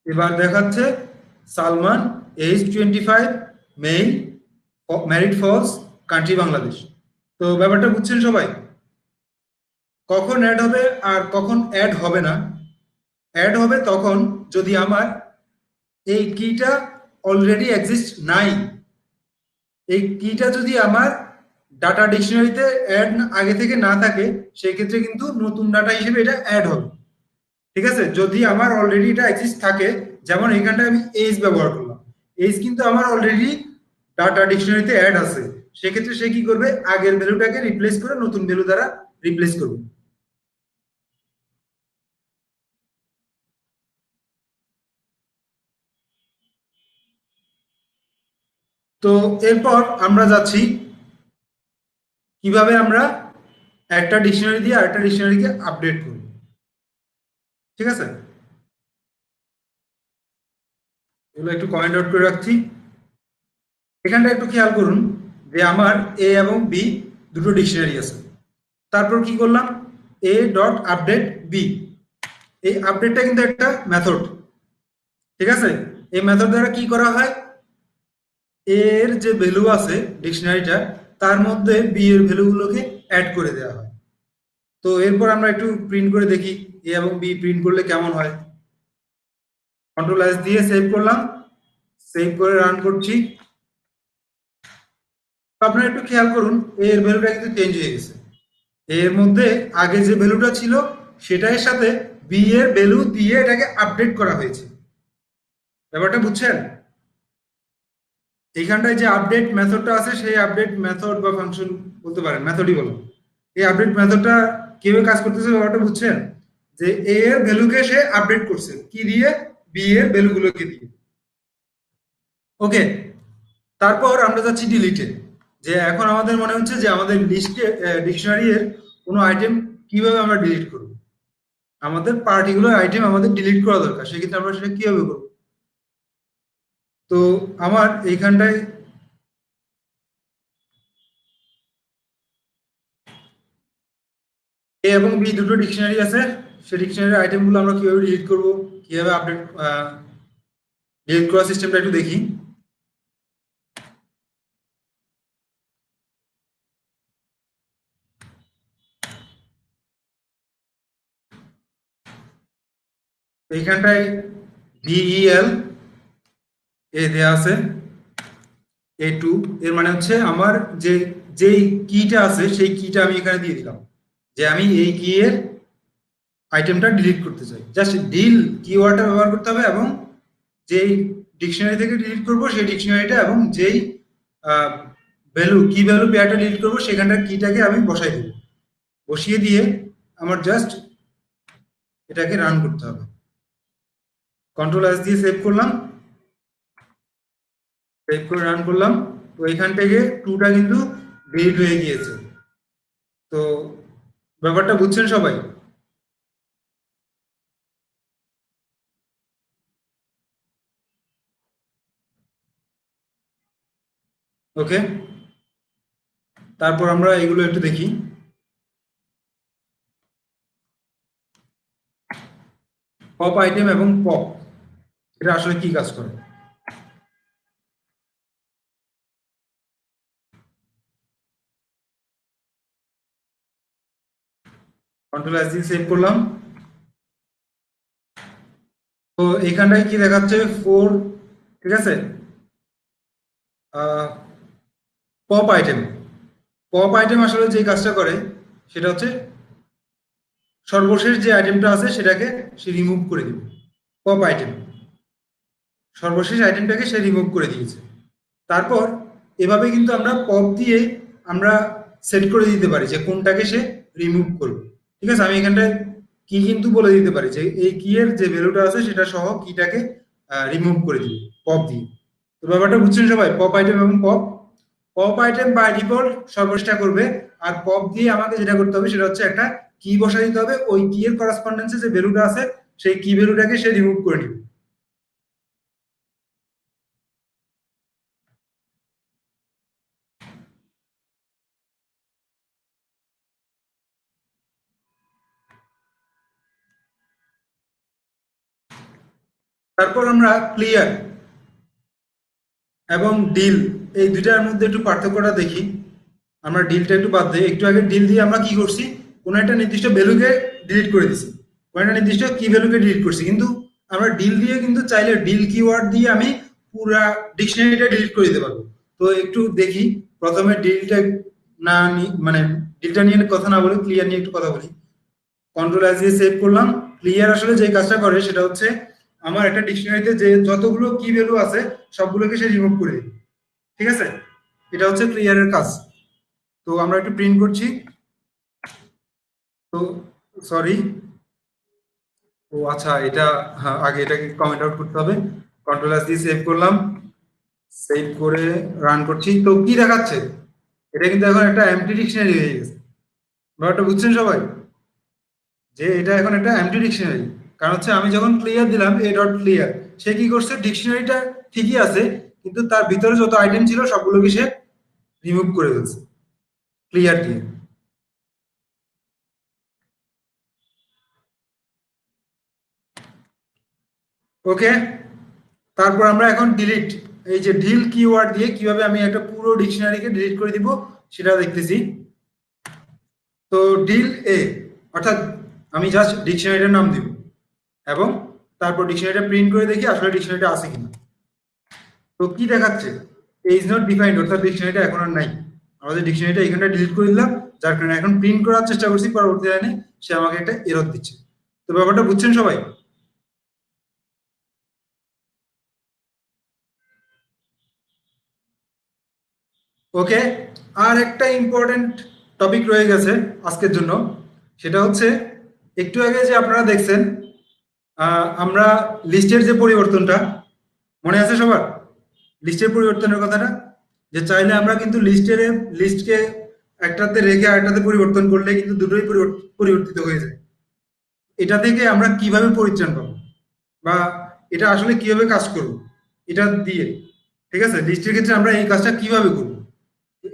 এবার দেখাচ্ছে Salman, age 25, male, married, false, country Bangladesh. তো ব্যাপারটা বুঝছেন সবাই? কখন অ্যাড হবে আর কখন অ্যাড হবে না? অ্যাড হবে তখন যদি আমার এই কিটা অলরেডি এক্সিস্ট নাই। এই কিটা যদি আমার ডাটা ডিকশনারিতে অ্যাড আগে থেকে না থাকে, সেই ক্ষেত্রে কিন্তু নতুন ডাটা হিসেবে এটা অ্যাড হবে, ঠিক আছে। যদি আমার অলরেডি এটা এক্সিস্ট থাকে, যেমন এখানটায় আমি এজ ব্যবহার করলাম, এজ কিন্তু আমার অলরেডি ডাটা ডিকশনারিতে অ্যাড আছে, সেক্ষেত্রে সে কি করবে? আগের ভ্যালুটাকে রিপ্লেস করে নতুন ভ্যালু দ্বারা রিপ্লেস করবে। তো এরপর আমরা যাচ্ছি কিভাবে আমরা একটা ডিকশনারি দিয়ে আরেকটা ডিকশনারিকে আপডেট করব, ঠিক আছে। এগুলো একটু কমেন্ট আউট করে রাখছি। এখানটা একটু খেয়াল করুন যে আমার এ এবং বি দুটো ডিকশনারি আছে। তারপর কি করলাম? এ ডট আপডেট বি, এই আপডেটটা কিন্তু একটা মেথড, ঠিক আছে। এই মেথড দ্বারা কি করা হয়? এর যে ভ্যালু আছে ডিকশনারিটা, তার মধ্যে বি এর ভ্যালুগুলোকে অ্যাড করে দেওয়া হয়। তো এরপর আমরা একটু প্রিন্ট করে দেখি এ এবং বি প্রিন্ট করলে কেমন হয়। কন্ট্রোল এস দিয়ে সেভ করলাম, সেভ করে রান করছি। তো আপনারা একটু খেয়াল করুন, এ এর ভ্যালুটা কিন্তু চেঞ্জ হয়ে গেছে। এর মধ্যে আগে যে ভ্যালুটা ছিল সেটার সাথে বি এর ভ্যালু দিয়ে এটাকে আপডেট করা হয়েছে। ব্যাপারটা বুঝছেন? এইখানটায় যে আপডেট মেথডটা আছে, সেই আপডেট মেথড বা ফাংশন বলতে পারেন, মেথডই বলো, এই আপডেট মেথডটা কিভাবে কাজ করতেছে ব্যাপারটা বুঝছেন? যে এ এর ভ্যালুকে সে আপডেট করছে কি দিয়ে? বি এর ভ্যালুগুলোকে দিয়ে। ওকে, তারপর আমরা যাচ্ছি ডিলিটে, যে এখন আমাদের মনে হচ্ছে যে আমাদের লিস্টে ডিকশনারি এর কোনো আইটেম কিভাবে আমরা ডিলিট করব, আমাদের পার্টিকুলার আইটেম আমাদের ডিলিট করা দরকার, সেক্ষেত্রে আমরা সেটা কিভাবে করব। তো আমার এইখানটায় এ এবং বি দুটো ডিকশনারি আছে, সেই ডিকশনারির আইটেমগুলো আমরা কিভাবে ডিলিট করব, কিভাবে আপডেট ডিলিট করার সিস্টেমটা একটু দেখি। এইখানটায় ডিইএল এ দেয়া আছে A2, এর মানে হচ্ছে আমার যে যেই কিটা আছে সেই কিটা আমি এখানে দিয়ে দিলাম, যে আমি এই কি এর আইটেমটা ডিলিট করতে চাই। জাস্ট ডিল কিওয়ার্ডটা ব্যবহার করতে হবে এবং যেই ডিকশনারি থেকে ডিলিট করব সেই ডিকশনারিটা এবং যেই ভ্যালু কি ভ্যালু পেয়ারটা ডিলিট করব সেখানটার কিটাকে আমি বসাই দেব, বসিয়ে দিয়ে আমার জাস্ট এটাকে রান করতে হবে। কন্ট্রোল এস দিয়ে সেভ করলাম, সেভ করে রান করলাম। তো এখান থেকে টুটা কিন্তু ডিলিট হয়ে গিয়েছে। তো ব্যাপারটা বুঝছেন সবাই? ওকে, তারপর আমরা এগুলো একটু দেখি। পপ আইটেম এবং পপ, এটা আসলে কি কাজ করে। কন্ট্রোল এস দিয়ে সেভ করলাম। তো এখানটায় কি দেখাচ্ছে 4, ঠিক আছে। পপ আইটেম, পপ আইটেম আসলে যে কাজটা করে সেটা হচ্ছে সর্বশেষ যে আইটেমটা আছে সেটাকে সে রিমুভ করে দিবে। পপ আইটেম সর্বশেষ আইটেমটাকে সে রিমুভ করে দিয়েছে। তারপর এভাবে কিন্তু আমরা পপ দিয়ে আমরা সেট করে দিতে পারি যে কোনটাকে সে রিমুভ করবে। ঠিক আছে, আমি এখানটায় কি কিন্তু বলে দিতে পারি যে এই কি এর যে ভ্যালুটা আছে সেটা সহ কিটাকে রিমুভ করে দিবে পপ দিয়ে। তো ব্যাপারটা বুঝছেন সবাই? পপ আইটেম এবং pop, pop item by default সর্বশেষটা করবে, আর পপ দিয়ে আমাকে যেটা করতে হবে সেটা হচ্ছে একটা কি বসাই দিতে হবে, ওই কি এর করেসপন্ডেন্সে যে ভ্যালুটা আছে সেই কি ভ্যালুটাকে সে রিমুভ করে দিবে। তারপর আমরা ক্লিয়ার এবং ডিল এই দুইটার মধ্যে একটু পার্থক্যটা দেখি। আমরা ডিলটা একটু বাদ দিই, একটু আগে ডিল দিয়ে আমরা কি করছি, কোনো একটা নির্দিষ্ট ভ্যালুকে ডিলিট করে দিছি, কোনো একটা নির্দিষ্ট কি ভ্যালুকে ডিলিট করছি। কিন্তু আমরা ডিল দিয়ে কিন্তু চাইলে ডিল কিওয়ার্ড দিয়ে আমি পুরা ডিকশনারিটা ডিলিট করে দিতে পারবো। তো একটু দেখি, প্রথমে ডিলটা না মানে ডিলটা নিয়ে কথা না বলে ক্লিয়ার নিয়ে একটু কথা বলি। কন্ট্রোল এস দিয়ে সেভ করলাম। ক্লিয়ার আসলে যে কাজটা করে সেটা হচ্ছে আমার একটা ডিকশনারিতে যে যতগুলো কি ভ্যালু আছে সবগুলোকে সে রিমুভ করে দিবে। ঠিক আছে, এটা হচ্ছে ক্লিয়ারের কাজ। তো আমরা একটু প্রিন্ট করছি। তো সরি, ও আচ্ছা, এটা হ্যাঁ, আগে এটাকে কমেন্ট আউট করতে হবে। কন্ট্রোল এস দিয়ে সেভ করলাম, সেভ করে রান করছি। তো কি দেখাচ্ছে, এটা কিন্তু এখন একটা এমটি ডিকশনারি হয়ে গেছে। ব্যাপারটা বুঝছেন সবাই, যে এটা এখন একটা এমটি ডিকশনারি। কারণ হচ্ছে আমি যখন ক্লিয়ার দিলাম এ ডট ক্লিয়ার, সে কি করছে, ডিকশনারিটা ঠিকই আছে কিন্তু তার ভিতরে যত আইটেম ছিল সবগুলোকে সে রিমুভ করে ফেলছে ক্লিয়ার দিয়ে। ওকে, তারপর আমরা এখন ডিলিট, এই যে ডিল কিওয়ার্ড দিয়ে কিভাবে আমি একটা পুরো ডিকশনারিকে ডিলিট করে দিব সেটা দেখতেছি। তো ডিল এ, অর্থাৎ আমি জাস্ট ডিকশনারিটার নাম দিব এবং তারপর ডিকশনারিটা প্রিন্ট করে দেখি আসলে ডিকশনারিটা আছে কিনা। তো কি দেখাচ্ছে, ইজ নট ডিফাইন্ড, অর্থাৎ ডিকশনারিটা এখন আর নাই। আমাদের ডিকশনারিটা এখানটা ডিলিট করে দিলাম, যার কারণে এখন প্রিন্ট করার চেষ্টা করছি, পরবর্তী লাইনে সে আমাকে একটা এরর দিচ্ছে। তো ব্যাপারটা বুঝছেন সবাই? ওকে, আর একটা ইম্পর্টেন্ট টপিক রয়ে গেছে আজকের জন্য, সেটা হচ্ছে একটু আগে যে আপনারা দেখছেন আমরা লিস্টের যে পরিবর্তনটা, মনে আছে সবার লিস্টের পরিবর্তনের কথাটা? যে চাইলে আমরা কিন্তু লিস্টকে একটাতে রেখে আরেকটাতে পরিবর্তন করলে কিন্তু দুটোই পরিবর্তিত হয়ে যায়। এটা থেকে আমরা কিভাবে পরিত্রাণ পাবো বা এটা আসলে কিভাবে কাজ করবো এটা দিয়ে, ঠিক আছে, লিস্টের ক্ষেত্রে আমরা এই কাজটা কিভাবে করবো,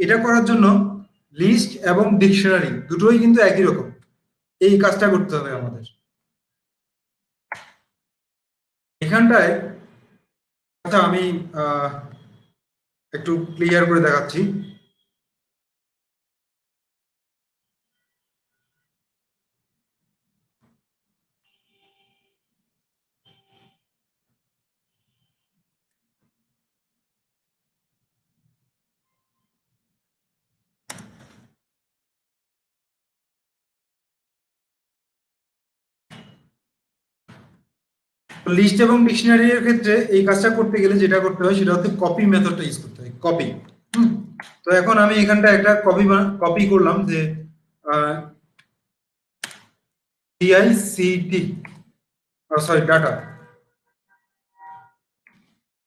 এটা করার জন্য লিস্ট এবং ডিকশনারি দুটোই কিন্তু একই রকম, এই কাজটা করতে হবে আমাদের এখানটায়। আচ্ছা আমি আহ, একটু ক্লিয়ার করে দেখাচ্ছি। লিস্ট এবং ডিকশনারি এর ক্ষেত্রে এই কাজটা করতে গেলে যেটা করতে হয় সেটা হচ্ছে কপি মেথডটা ইউজ করতে হয়, কপি। তো এখন আমি এখানটা একটা কপি করলাম যে DICT, sorry data,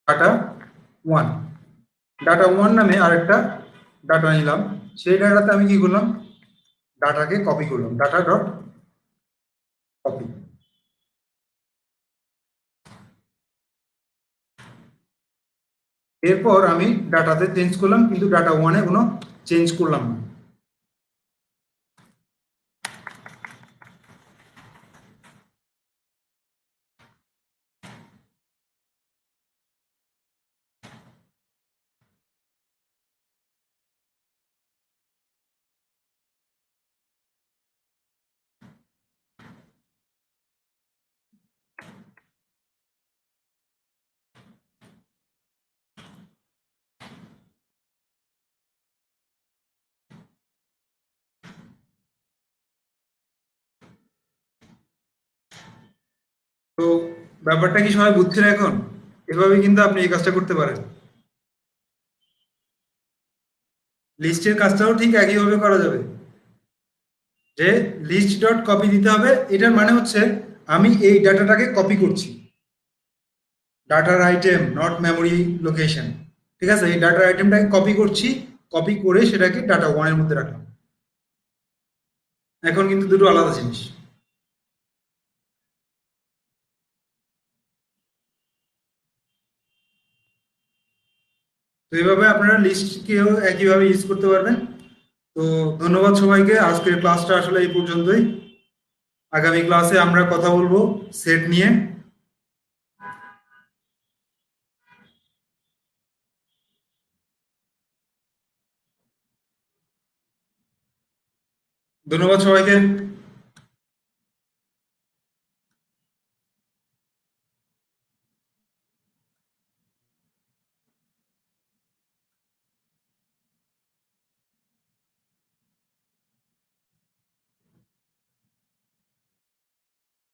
data one, data one নামে আরেকটা ডাটা নিলাম। সেই ডাটাতে আমি কি করলাম, ডাটাকে কপি করলাম, ডাটা ডট কপি। এরপর আমি ডাটাতে চেঞ্জ করলাম কিন্তু ডাটা ওয়ানে কোনো চেঞ্জ করলাম না। তো ব্যাপারটা কি সবাই বুঝছেন এখন? এভাবে কিন্তু আপনি এই কাজটা করতে পারেন। লিস্টের কাজটাও ঠিক একইভাবে করা যাবে, যে লিস্ট ডট কপি দিতে হবে, এটার মানে হচ্ছে আমি এই ডাটাটাকে কপি করছি, ডাটার আইটেম নট মেমোরি লোকেশন, ঠিক আছে, এই ডাটার আইটেমটাকে কপি করছি, কপি করে সেটাকে ডাটা ওয়ানের মধ্যে রাখলাম। এখন কিন্তু দুটো আলাদা জিনিস। তো এইভাবে আপনারা লিস্টকেও একইভাবে ইউজ করতে পারবেন। তো ধন্যবাদ সবাইকে, আজকের ক্লাসটা আসলে এই পর্যন্তই। আগামী ক্লাসে আমরা কথা বলবো সেট নিয়ে। ধন্যবাদ সবাইকে।